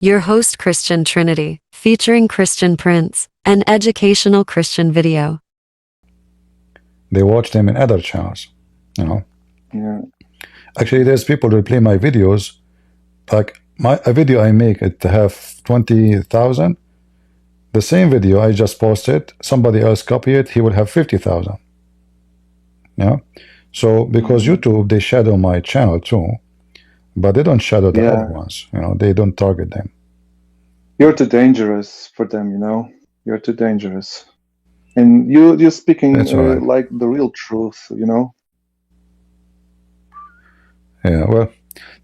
Your host Christian Trinity, featuring Christian Prince, an educational Christian video. They watch them in other channels, you know. Yeah. Actually, there's people who play my videos, like a video I make it to have 20,000. The same video I just posted, somebody else copy it, he will have 50,000. Yeah. So because YouTube, they shadow my channel too, but they don't shadow the other ones. You know, they don't target them. You're too dangerous for them, you know. You're too dangerous, and you're speaking That's all right. like the real truth, you know. Yeah. Well,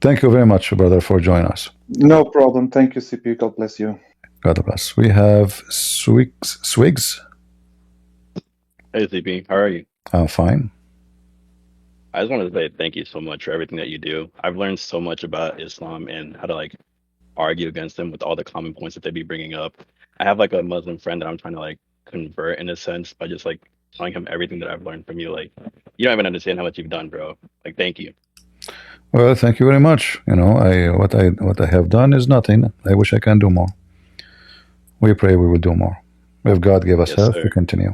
thank you very much, brother, for joining us. No problem. Thank you, CP. God bless you. God bless. We have Swigs. Hey, CP, how are you? I'm fine. I just wanted to say thank you so much for everything that you do. I've learned so much about Islam and how to like argue against them with all the common points that they be bringing up. I have like a Muslim friend that I'm trying to like convert in a sense by just like telling him everything that I've learned from you. Like, you don't even understand how much you've done, bro. Like, thank you. Well, thank you very much. You know, what I have done is nothing. I wish I can do more. We pray we will do more. If God gave us Yes, health, sir. we continue.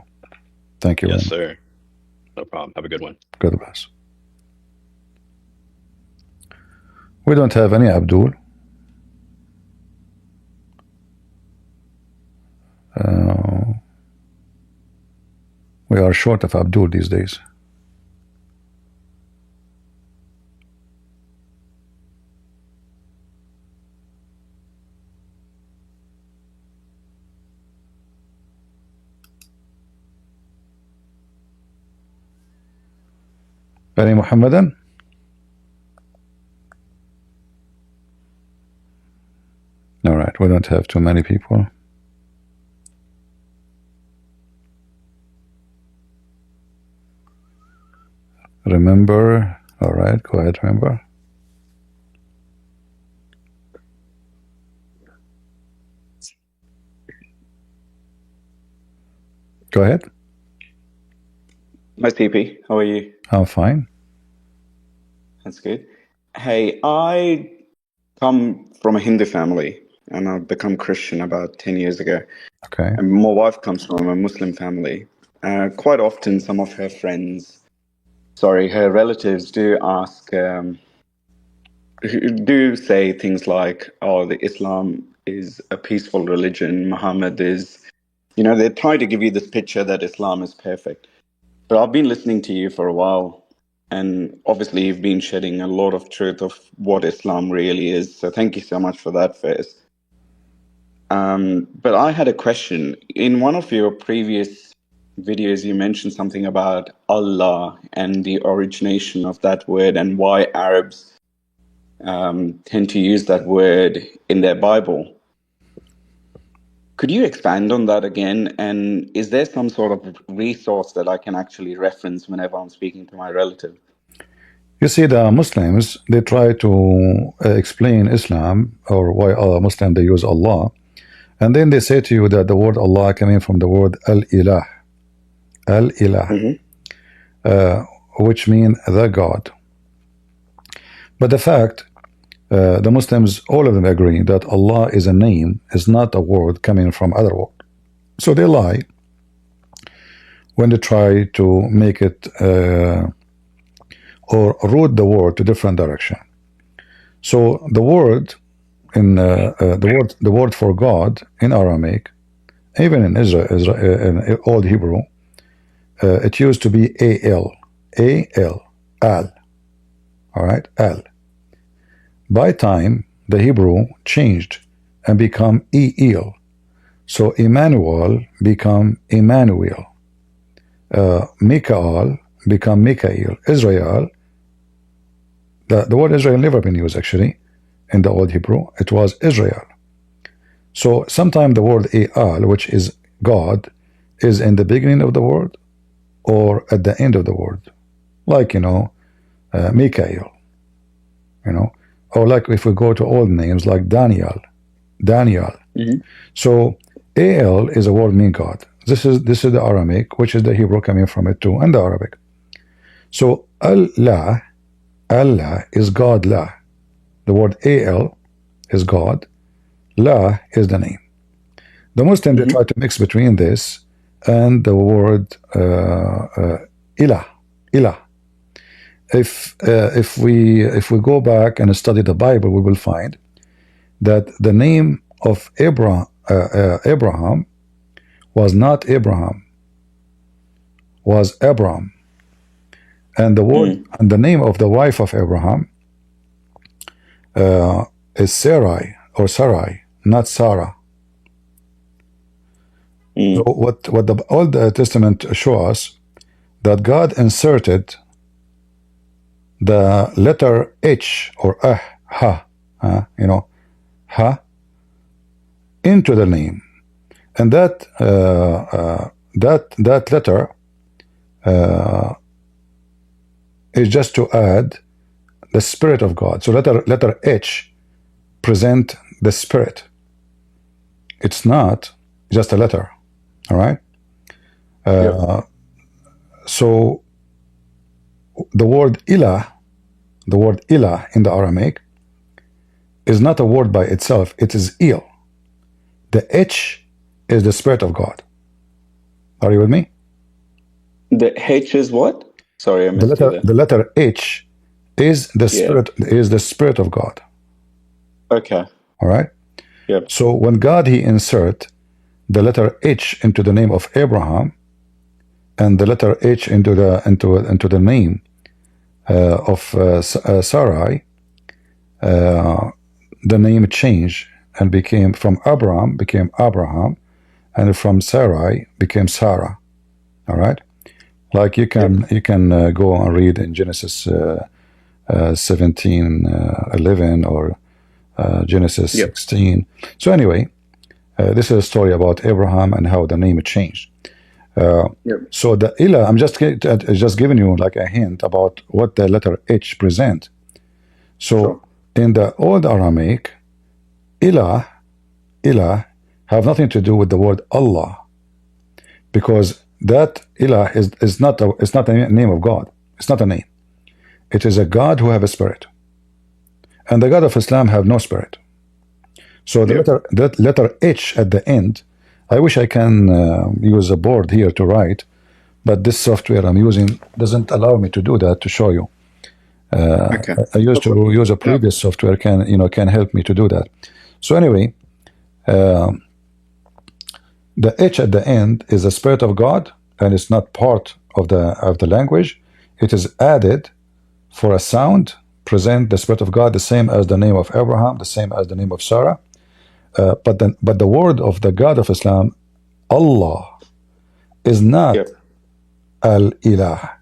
Thank you. Yes, sir. No problem. Have a good one. God bless. We don't have any Abdul. We are short of Abdul these days. Any Muhammadan? All right, we don't have too many people. Remember, all right, go ahead, remember. Go ahead. Hi, TP. How are you? I'm fine. That's good. Hey, I come from a Hindu family and I've become Christian about 10 years ago. Okay. And my wife comes from a Muslim family. Quite often, some of her her relatives do ask, do say things like, oh, the Islam is a peaceful religion. Muhammad is, they try to give you this picture that Islam is perfect. But I've been listening to you for a while, and obviously you've been shedding a lot of truth of what Islam really is. So thank you so much for that first. But I had a question. In one of your previous videos, you mentioned something about Allah and the origination of that word and why Arabs tend to use that word in their Bible. Could you expand on that again? And is there some sort of resource that I can actually reference whenever I'm speaking to my relative? You see, the Muslims, they try to explain Islam or why Muslim they use Allah, and then they say to you that the word Allah coming from the word al-ilah, which means the God. But the fact, the Muslims, all of them agree that Allah is a name, is not a word coming from other word. So they lie when they try to make it or route the word to different direction. So the word in the word for God in Aramaic, even in Israel in Old Hebrew, it used to be al, al. All right, al. By time, the Hebrew changed and become el. So Emmanuel become Emmanuel. Mikael become Mikael. Israel, the word Israel never been used actually in the Old Hebrew. It was Israel. So sometimes the word Eal, which is God, is in the beginning of the word or at the end of the word. Like, Mikael, or like if we go to old names like Daniel. Mm-hmm. So Al is a word mean God. This is the Aramaic, which is the Hebrew coming from it too, and the Arabic. So Allah is God La. The word Al is God. La is the name. The Muslims, they try to mix between this and the word ilah. Ilah. If we go back and study the Bible, we will find that the name of Abraham was not Abraham, was Abram, and the word and the name of the wife of Abraham is Sarai or Sarai, not Sarah. So what the Old Testament show us that God inserted the letter H or ha, ha into the name, and that that letter is just to add the Spirit of God. So letter H present the Spirit. It's not just a letter. All right. So the word ilah in the Aramaic is not a word by itself. It is il. The H is the Spirit of God. Are you with me? The H is what? Sorry, I missed you there. The letter H is the Spirit, is the Spirit of God. Okay. All right. Yep. So when God he insert the letter H into the name of Abraham, and the letter H into the name of Sarai, the name changed and became from Abraham became Abraham, and from Sarai became Sarah. All right. Like you can go and read in Genesis 17:11 or Genesis 16. So anyway, this is a story about Abraham and how the name changed. So the ilah, I'm just giving you like a hint about what the letter H present. So in the old Aramaic, ilah have nothing to do with the word Allah, because that ilah is not a name of God. It's not a name. It is a God who have a spirit, and the God of Islam have no spirit. So that letter H at the end, I wish I can use a board here to write, but this software I'm using doesn't allow me to do that, to show you. I used to use a previous software can help me to do that. So anyway, the H at the end is the Spirit of God, and it's not part of the language. It is added for a sound, present the Spirit of God, the same as the name of Abraham, the same as the name of Sarah. But the word of the God of Islam, Allah, is not al-ilah.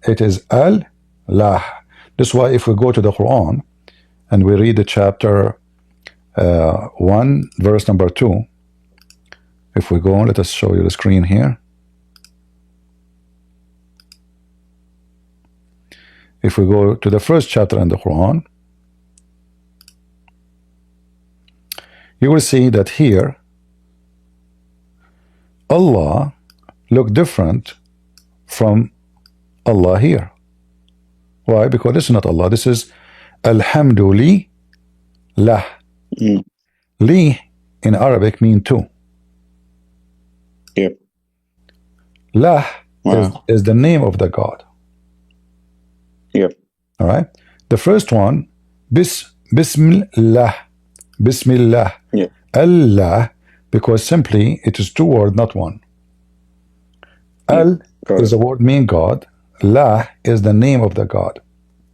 It is al-lah. This is why if we go to the Quran and we read the chapter 1, verse number 2, if we go, let us show you the screen here. If we go to the first chapter in the Quran, you will see that here Allah look different from Allah here. Why? Because this is not Allah. This is Alhamdulillah. Li in Arabic mean two. Lah is the name of the God. All right. The first one, Bismillah. Bismillah. Allah, because simply it is two words, not one. Al is the word mean God. La is the name of the God.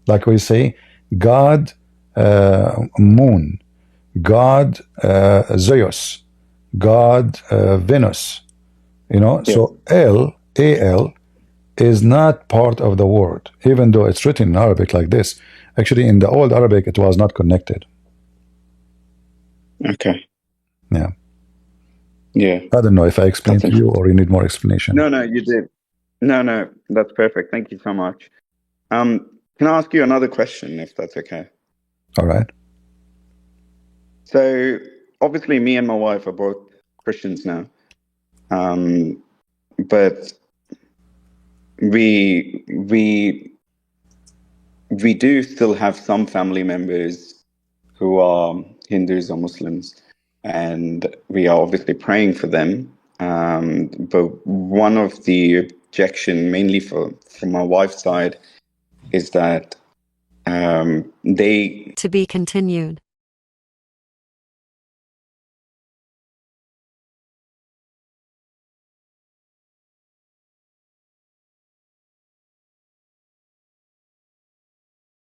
Like we say, God Moon, God Zeus, God Venus. So Al is not part of the word, even though it's written in Arabic like this. Actually, in the old Arabic, it was not connected. Yeah. I don't know if I explained to you or you need more explanation. No, you did. No, that's perfect. Thank you so much. Can I ask you another question, if that's okay? All right. So obviously, me and my wife are both Christians now, but we do still have some family members who are Hindus or Muslims. and we are obviously praying for them. But one of the objection, mainly from my wife's side, is that they To be continued.